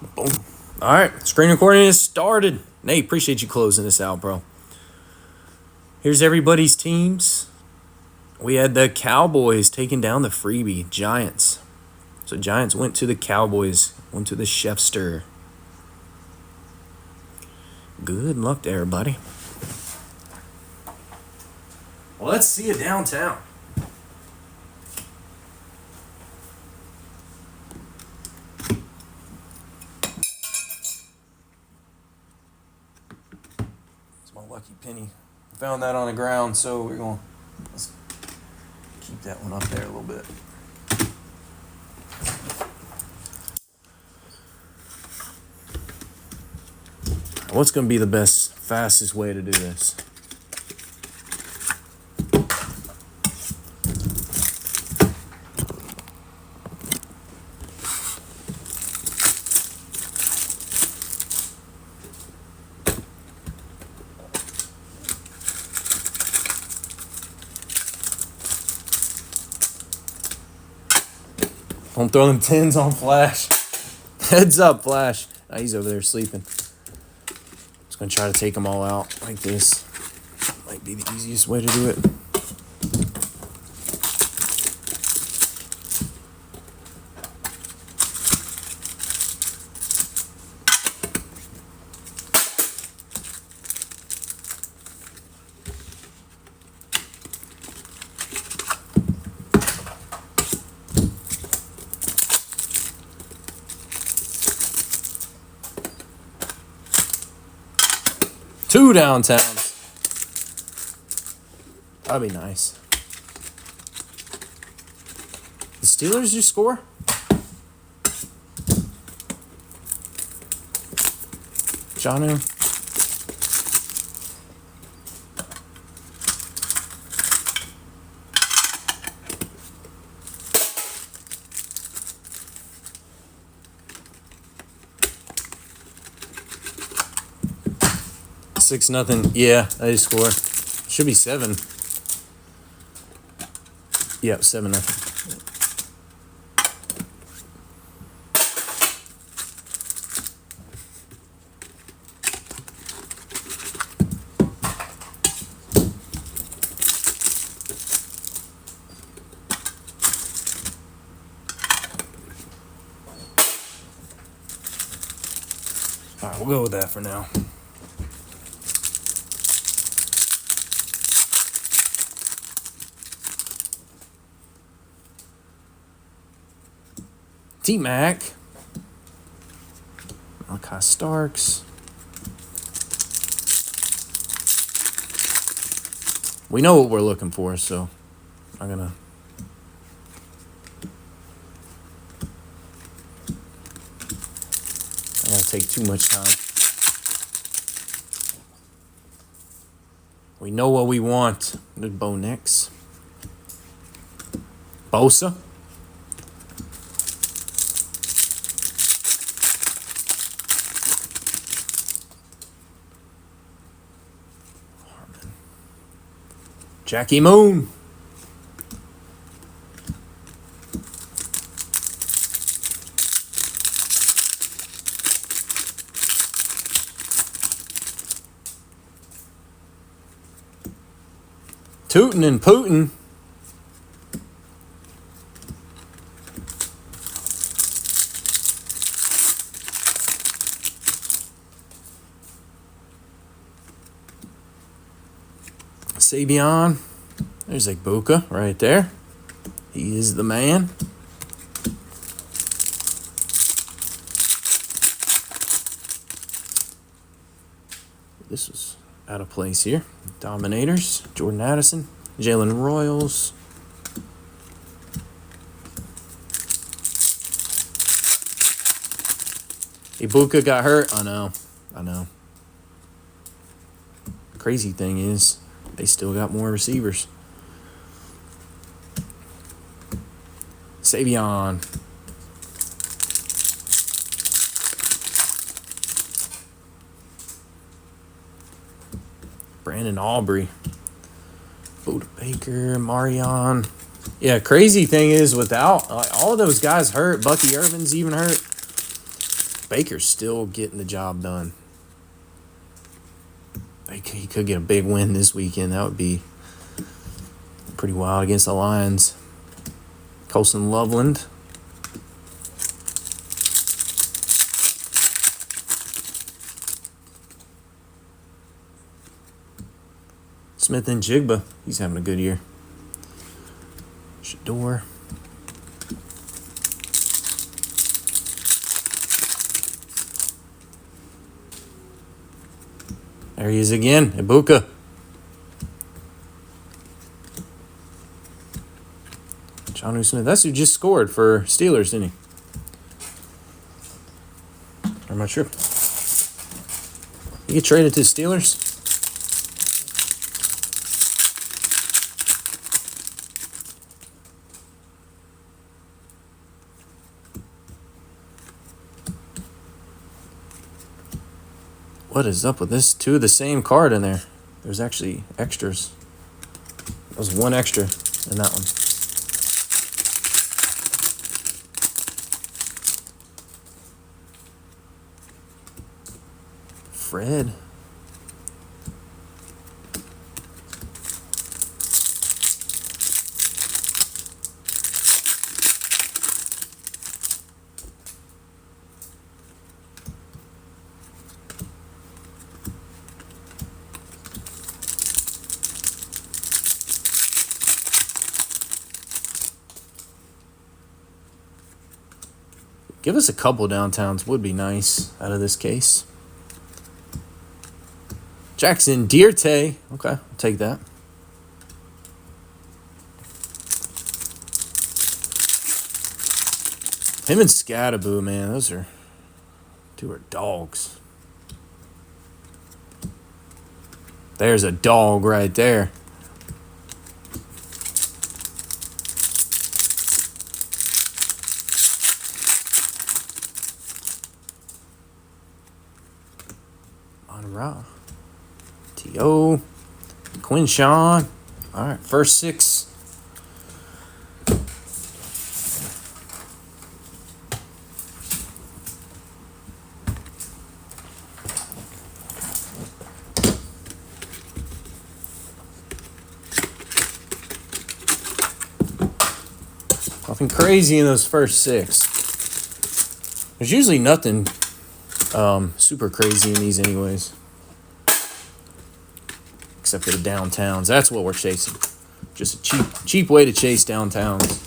Boom. All right, screen recording is started. Nate, appreciate you closing this out, bro. Here's everybody's teams. We had the Cowboys taking down the freebie Giants. So Giants went to the Cowboys, went to the Chefster. Good luck to everybody. Well, let's see you downtown. It's my lucky penny. Found that on the ground, so let's keep that one up there a little bit. What's going to be the best, fastest way to do this? Don't throw them tins on Flash. Heads up, Flash. Oh, he's over there sleeping. Just going to try to take them all out like this. Might be the easiest way to do it. Two downtowns. That'd be nice. The Steelers just score? Janu. Six nothing. Yeah, they score. Should be 7. Yep, 7-0. All right, we'll go with that for now. T-Mac. Malachi Starks. We know what we're looking for, so I'm gonna take too much time. We know what we want. Good Bo Nix. Bosa. Jackie Moon. Tootin' and Putin. Savion. There's Ibuka right there. He is the man. This was out of place here. Dominators. Jordan Addison. Jalen Royals. Ibuka got hurt. I know. Crazy thing is, they still got more receivers. Savion. Brandon Aubrey. Buda Baker. Marion. Yeah, crazy thing is, without all of those guys hurt, Bucky Irvin's even hurt. Baker's still getting the job done. He could get a big win this weekend. That would be pretty wild against the Lions. Colson Loveland. Smith and Jigba. He's having a good year. Shador. There he is again. Ibuka. Jonnu Smith. That's who just scored for Steelers, didn't he? I'm not sure. You get traded to the Steelers? What is up with this? Two of the same card in there. There's actually extras. There was one extra in that one. Fred. Give us a couple downtowns would be nice out of this case. Jackson Dierte. Okay, I'll take that. Him and Scattaboo, man, those are two are dogs. There's a dog right there. Monra. T.O. Quinshawn. All right, first 6. Nothing crazy in those first 6. There's usually nothing super crazy in these anyways. Except for the downtowns. That's what we're chasing. Just a cheap way to chase downtowns.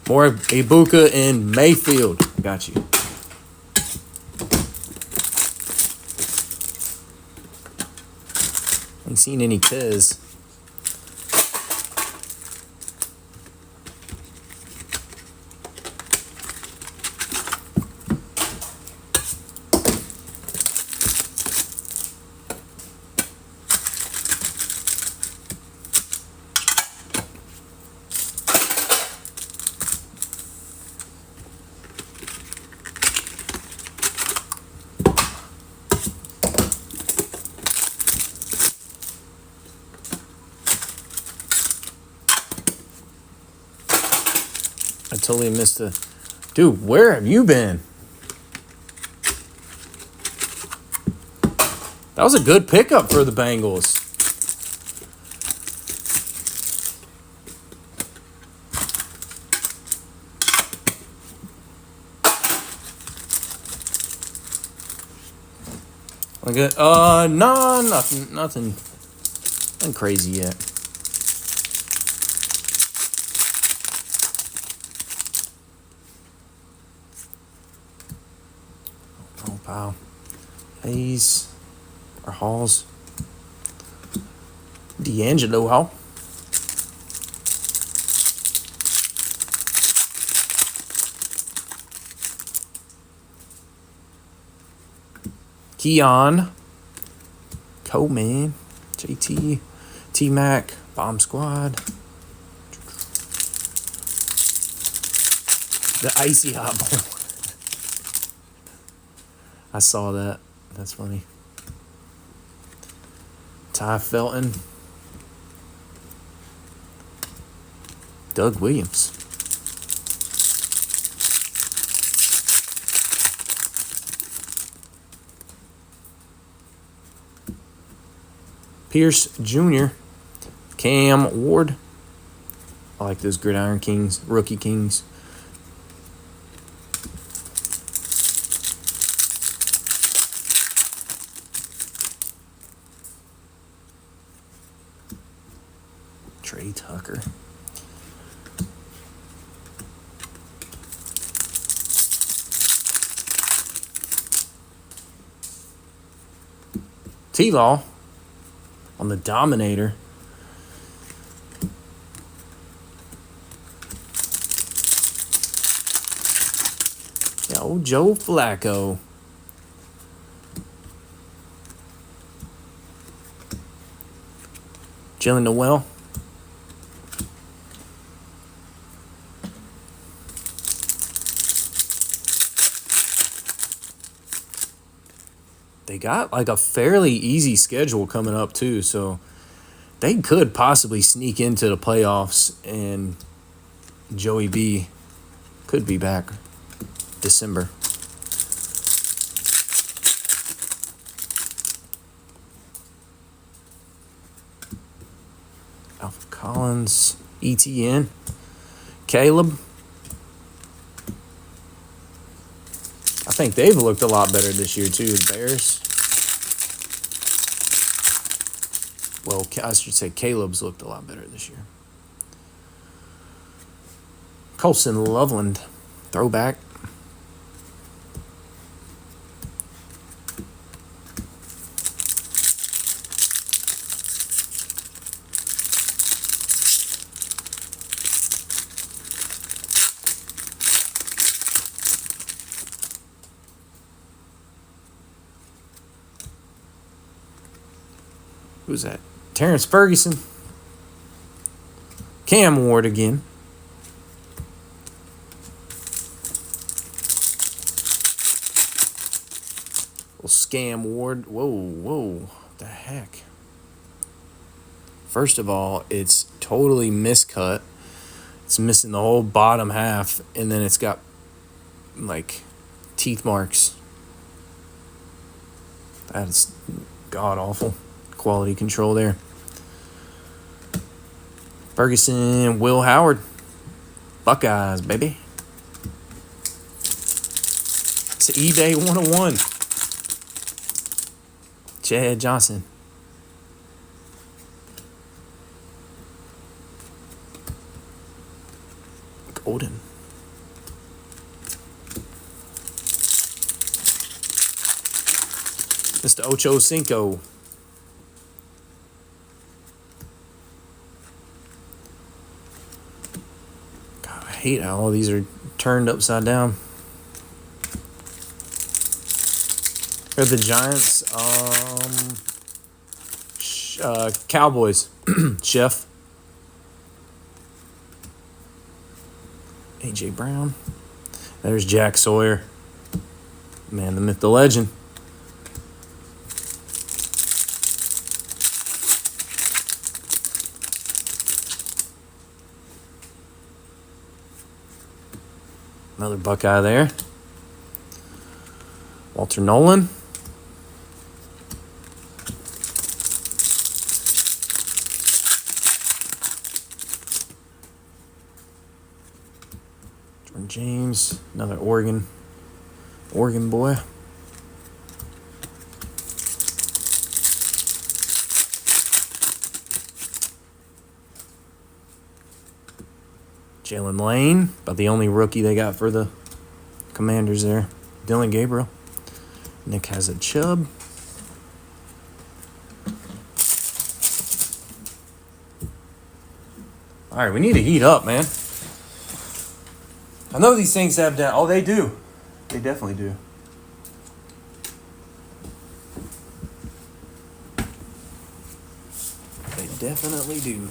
More Ibuka and Mayfield. Got you. Ain't seen any Tez. I totally missed the... Dude, where have you been? That was a good pickup for the Bengals. Okay, no, nothing crazy yet. Oh, wow. Hayes or Halls. D'Angelo Hall. Keon. Coleman. JT. T-Mac. Bomb Squad. The Icy Hot Bowl. I saw that. That's funny. Ty Felton. Doug Williams. Pierce Jr. Cam Ward. I like those Gridiron Kings, Rookie Kings. Trey Tucker. T-Law on the Dominator. Yeah, old Joe Flacco. Jalen Noel. They got like a fairly easy schedule coming up too, so they could possibly sneak into the playoffs, and Joey B could be back December. Alpha Collins, ETN, Caleb. I think they've looked a lot better this year too, the Bears. Well, I should say Caleb's looked a lot better this year. Colson Loveland, throwback. Who's that? Terrence Ferguson. Cam Ward again. Little Scam Ward. Whoa. What the heck? First of all, it's totally miscut. It's missing the whole bottom half, and then it's got like teeth marks. That's god awful. Quality control there. Ferguson, Will Howard. Buckeyes, baby. It's eBay 101. Chad Johnson. Golden. Mr. Ocho Cinco. God, I hate how all these are turned upside down. They're the Giants. Cowboys. Chef. A.J. Brown. There's Jack Sawyer. Man, the myth, the legend. Another Buckeye there. Walter Nolan. Jordan James. Another Oregon boy. Jalen Lane, about the only rookie they got for the Commanders there. Dylan Gabriel. Nick has a Chubb. All right, we need to heat up, man. I know these things have down. Oh, they do. They definitely do. They definitely do.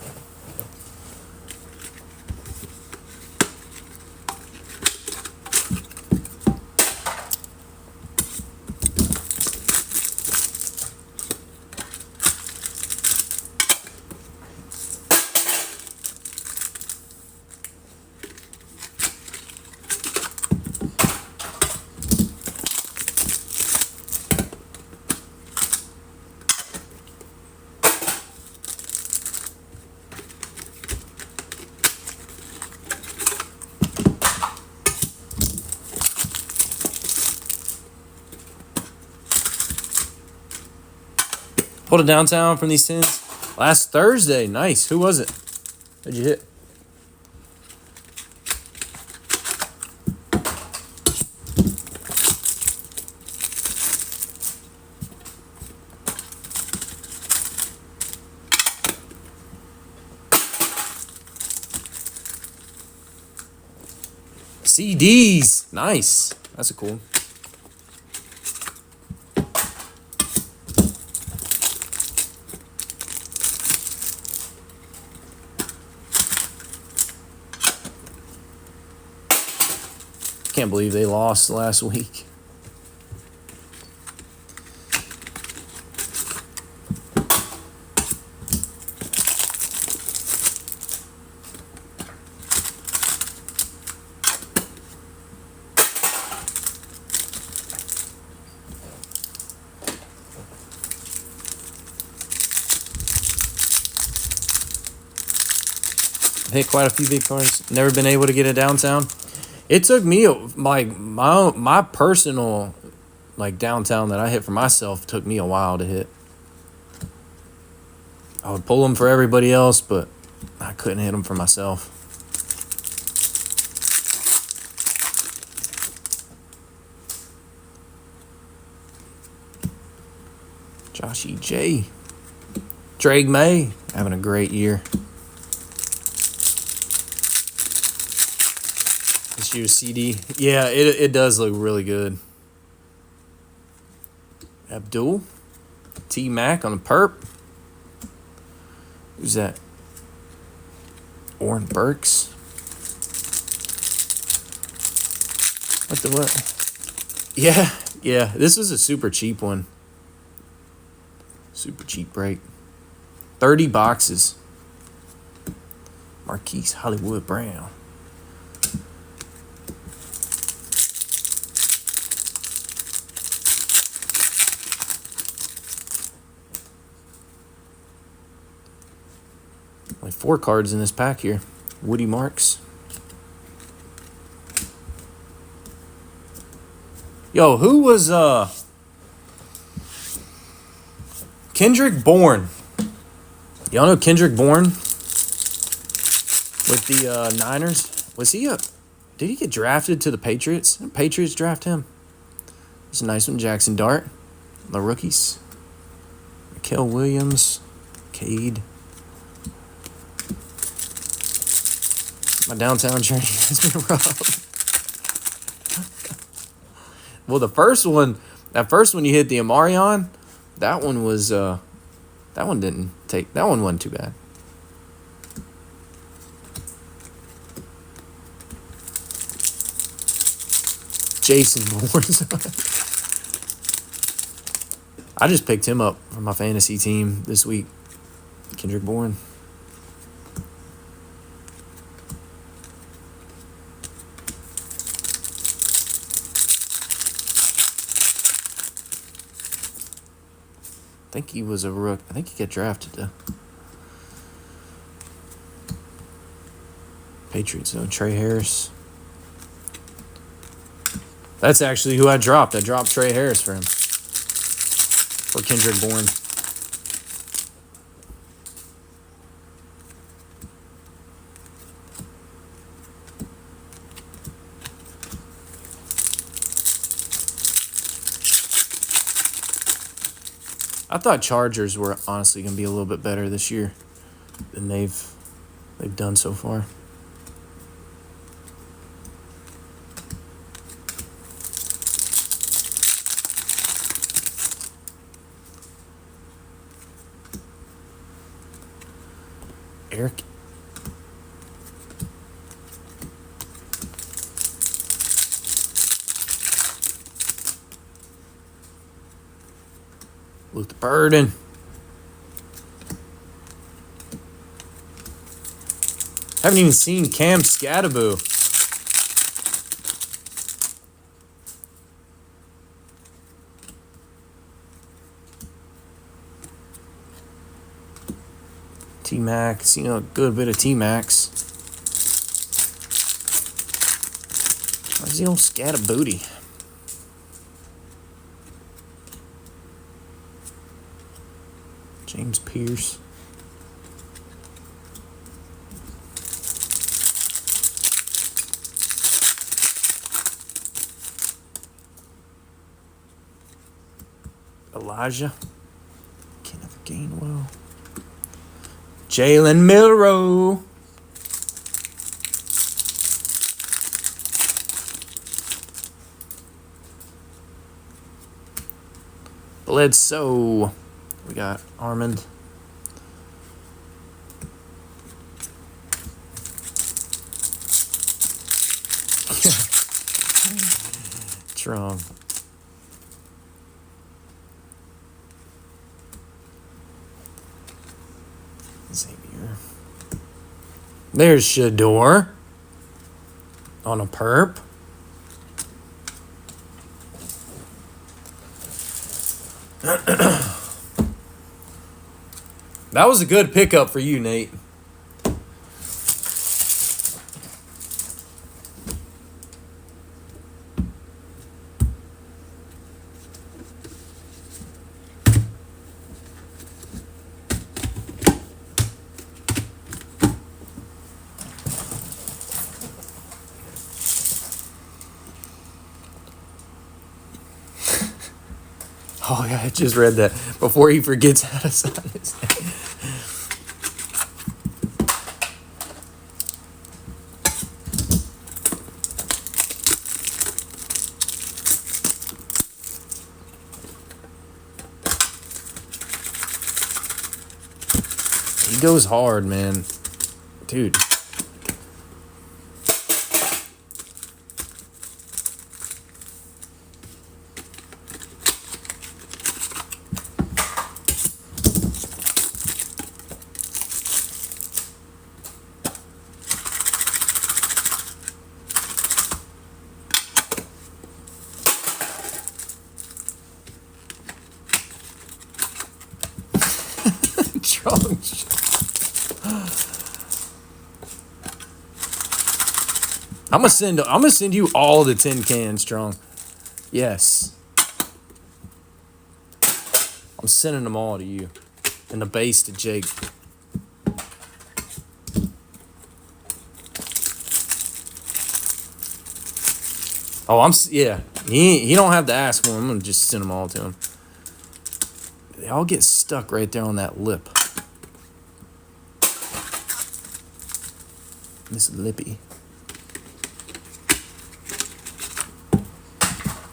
Pulled it downtown from these tins last Thursday. Nice. Who was it? Who'd you hit? CDs. Nice. That's a cool one. Can't believe they lost last week. Hit quite a few big cards. Never been able to get it downtown. It took me my personal downtown that I hit for myself took me a while to hit. I would pull them for everybody else, but I couldn't hit them for myself. Joshy J. Drake May having a great year. This year's CD. Yeah, it does look really good. Abdul. T-Mac on the perp. Who's that? Oren Burks. What the what? Yeah. This was a super cheap one. Super cheap break. 30 boxes. Marquise Hollywood Brown. Only 4 cards in this pack here. Woody Marks. Yo, who was Kendrick Bourne? Y'all know Kendrick Bourne with the Niners? Was he did he get drafted to the Patriots? Did the Patriots draft him? It's a nice one. Jackson Dart. The rookies. Mikael Williams. Cade. My downtown journey has been rough. Well, that first one you hit the Amarion, that one was that one wasn't too bad. Jason Bourne. I just picked him up for my fantasy team this week. Kendrick Bourne. I think he was a rook. I think he got drafted to Patriots. So Trey Harris. That's actually who I dropped. I dropped Trey Harris for him. For Kendrick Bourne. I thought Chargers were honestly going to be a little bit better this year than they've done so far. Eric. Luther Burden. Haven't even seen Cam Scattaboo. T-Mac. Seen a good bit of T-Macs. Where's the old Scattabooty? James Pierce. Elijah. Kenneth Gainwell. Jalen Milroe. Bledsoe. We got Armand. Strong. Xavier. There's Shador on a perp. That was a good pickup for you, Nate. Oh, yeah, I just read that before he forgets how to sign his name. He goes hard, man. Dude. I'm gonna send you all the tin cans, Strong. Yes. I'm sending them all to you. And the base to Jake. Oh, yeah. He don't have to ask for them. I'm gonna just send them all to him. They all get stuck right there on that lip. Miss Lippy.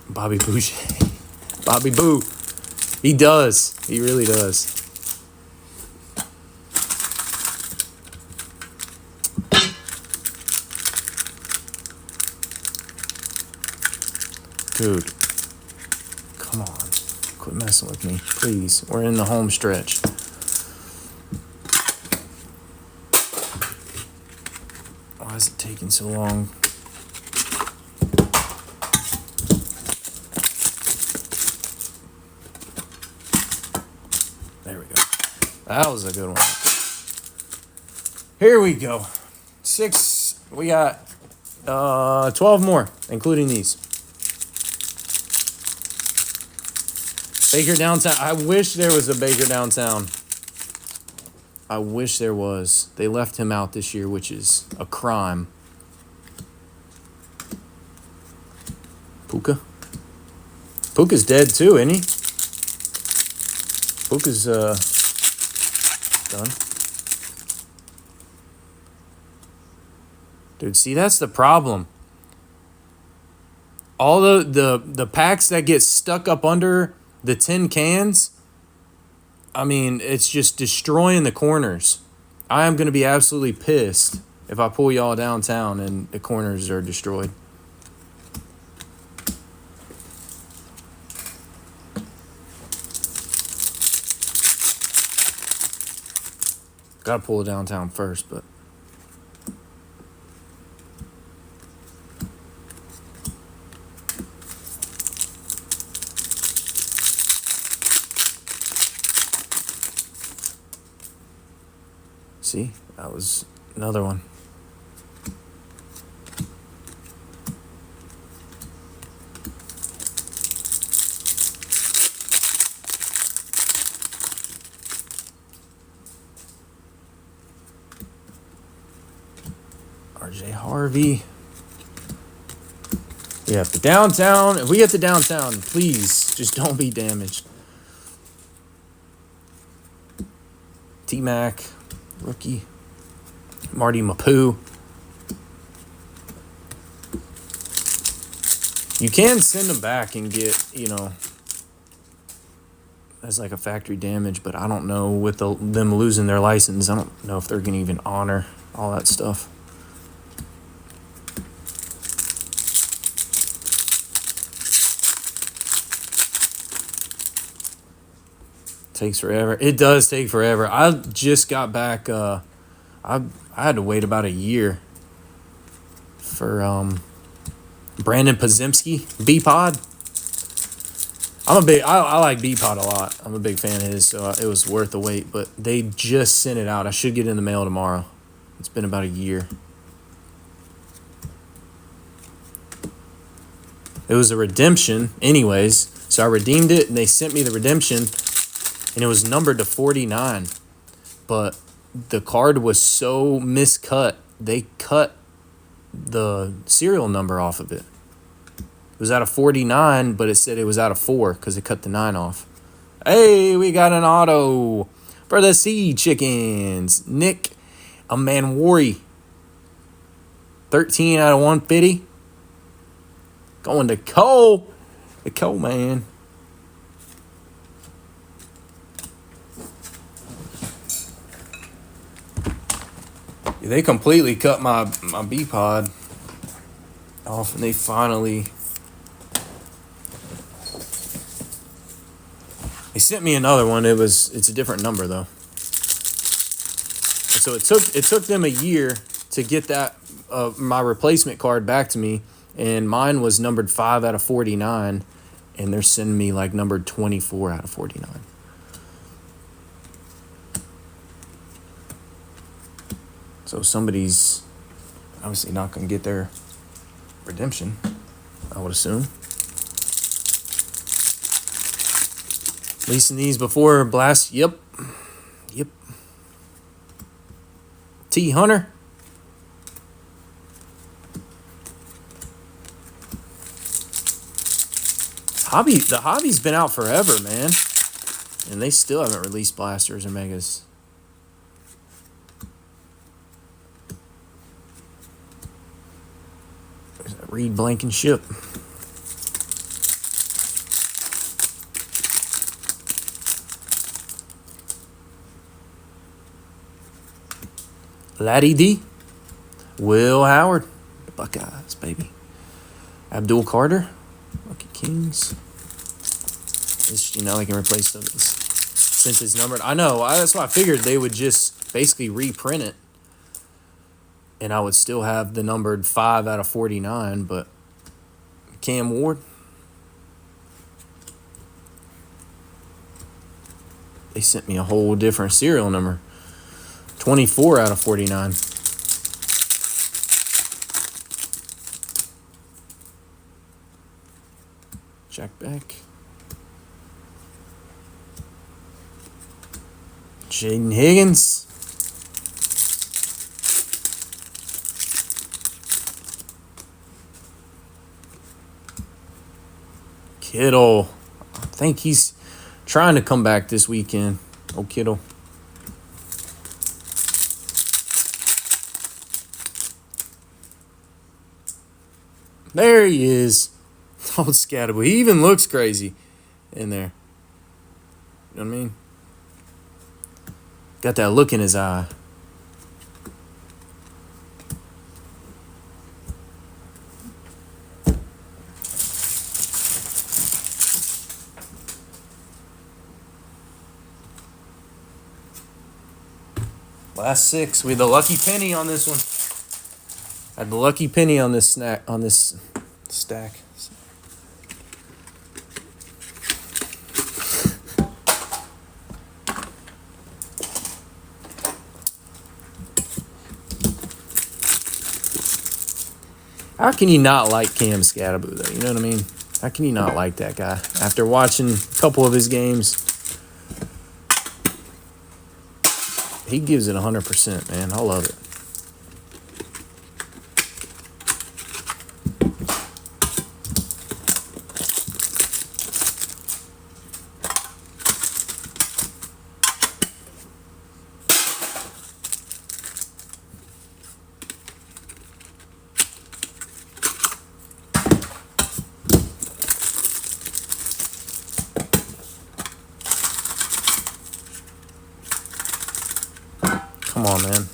Bobby Boucher. Bobby Boo. He does. He really does. Dude. Come on. Quit messing with me, please. We're in the home stretch. Why is it taking so long? There we go. That was a good one. Here we go. 6. We got 12 more, including these. Baker downtown. I wish there was a Baker downtown. I wish there was. They left him out this year, which is a crime. Puka. Puka's dead too, isn't he? Puka's done. Dude, see, that's the problem. All the packs that get stuck up under the tin cans, I mean, it's just destroying the corners. I am going to be absolutely pissed if I pull y'all downtown and the corners are destroyed. Got to pull it downtown first, but... See, that was another one. J. Harvey. Yeah, if the downtown, if we get the downtown, please just don't be damaged. T-Mac, rookie. Marty Mapu. You can send them back and get, you know, as like a factory damage, but I don't know with them losing their license. I don't know if they're going to even honor all that stuff. Takes forever. It does take forever. I just got back. I had to wait about a year for Brandon Pazimski B-Pod. I like B-Pod a lot. I'm a big fan of his, so it was worth the wait. But they just sent it out. I should get it in the mail tomorrow. It's been about a year. It was a redemption anyways, so I redeemed it, and they sent me the redemption, and it was numbered to 49. But the card was so miscut, they cut the serial number off of it. It was out of 49, but it said it was out of 4 because it cut the 9 off. Hey, we got an auto for the Sea Chickens. Nick Amanwari. 13 out of 150. Going to Cole. The Cole man. Yeah, they completely cut my B-Pod off, and they finally... They sent me another one. It's a different number though. And so it took them a year to get that my replacement card back to me, and mine was numbered 5 out of 49, and they're sending me like numbered 24 out of 49. So somebody's obviously not going to get their redemption, I would assume. Leasing these before blast. Yep. T. Hunter. The hobby's been out forever, man. And they still haven't released blasters or megas. There's that Reed Blankenship. Laddie D. Will Howard. Buckeyes, baby. Abdul Carter. Lucky Kings. This, you know, they can replace those since it's numbered. I know. That's why I figured they would just basically reprint it, and I would still have the numbered 5 out of 49. But Cam Ward. They sent me a whole different serial number. 24 out of 49. Jack Beck. Jaden Higgins. Kittle. I think he's trying to come back this weekend. Oh, Kittle. There he is. Old Scatterboy. He even looks crazy in there. You know what I mean? Got that look in his eye. Last 6. We had the lucky penny on this one. I had the lucky penny on this stack. How can you not like Cam Scatterboy, though? You know what I mean? How can you not like that guy? After watching a couple of his games, he gives it 100%, man. I love it. Come on, man.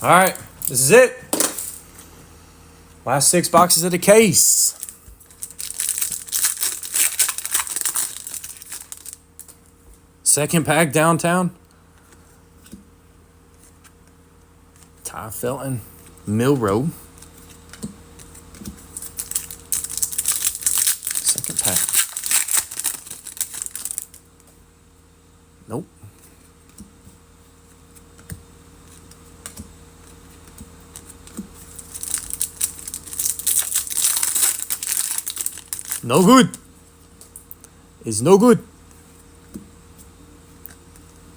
All right, this is it. Last 6 boxes of the case. Second pack downtown. Ty Felton, Milrow. Second pack. Nope. No good. Is no good.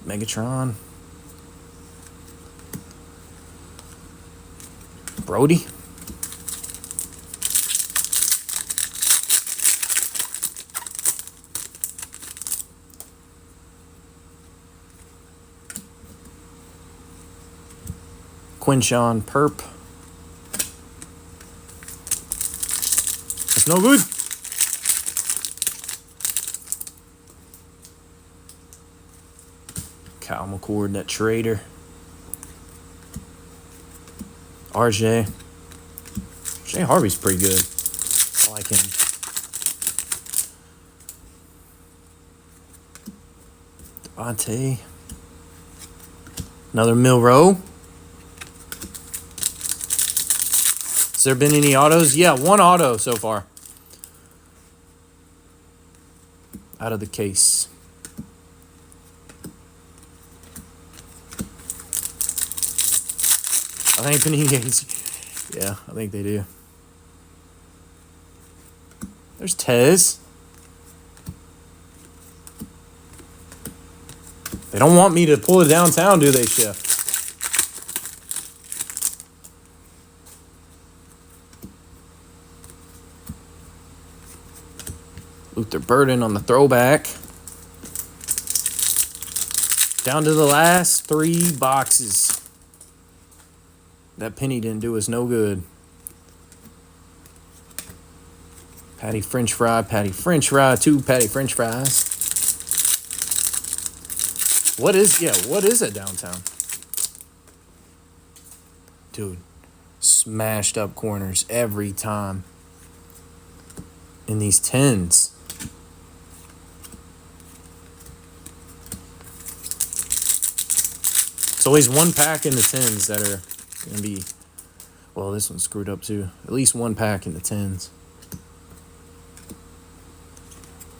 Megatron. Brody. Quinshawn Perp. It's no good. Kyle McCord, that trader. RJ. Jay Harvey's pretty good. I like him. Devontae. Another Milrow. Has there been any autos? Yeah, 1 auto so far. Out of the case. I think Panini. Yeah, I think they do. There's Tez. They don't want me to pull it downtown, do they, Chef? Luther Burden on the throwback. Down to the last 3 boxes. That penny didn't do us no good. Patty French fry, 2 patty French fries. What is it downtown? Dude, smashed up corners every time. In these 10s. It's always 1 pack in the 10s that are going to be... Well, this one's screwed up too. At least 1 pack in the 10s.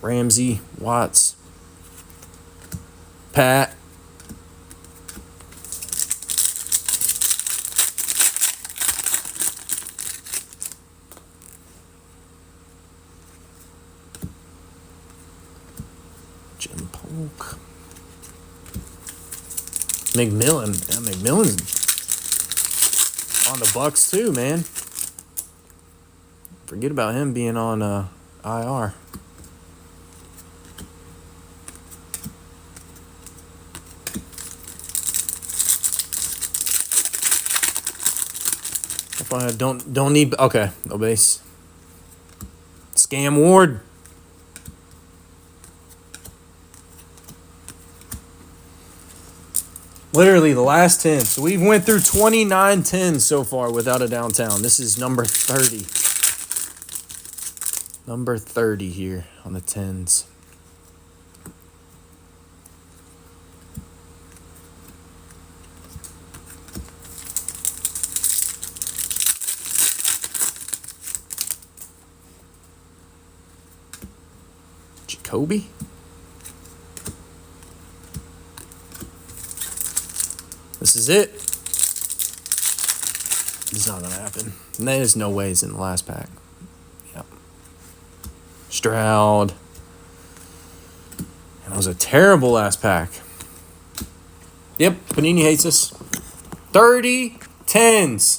Ramsey, Watts, Pat. Jim Polk. McMillan. Yeah, McMillan's on the Bucks too, man. Forget about him being on IR. If I don't need, okay, no base. Scam Ward. Literally the last 10. So we've went through 29 10s so far without a downtown. This is number 30. Number 30 here on the 10s. Kobe? This is it. It's not going to happen. And there's no way it's in the last pack. Yep. Stroud. And that was a terrible last pack. Yep, Panini hates us. 30 10s.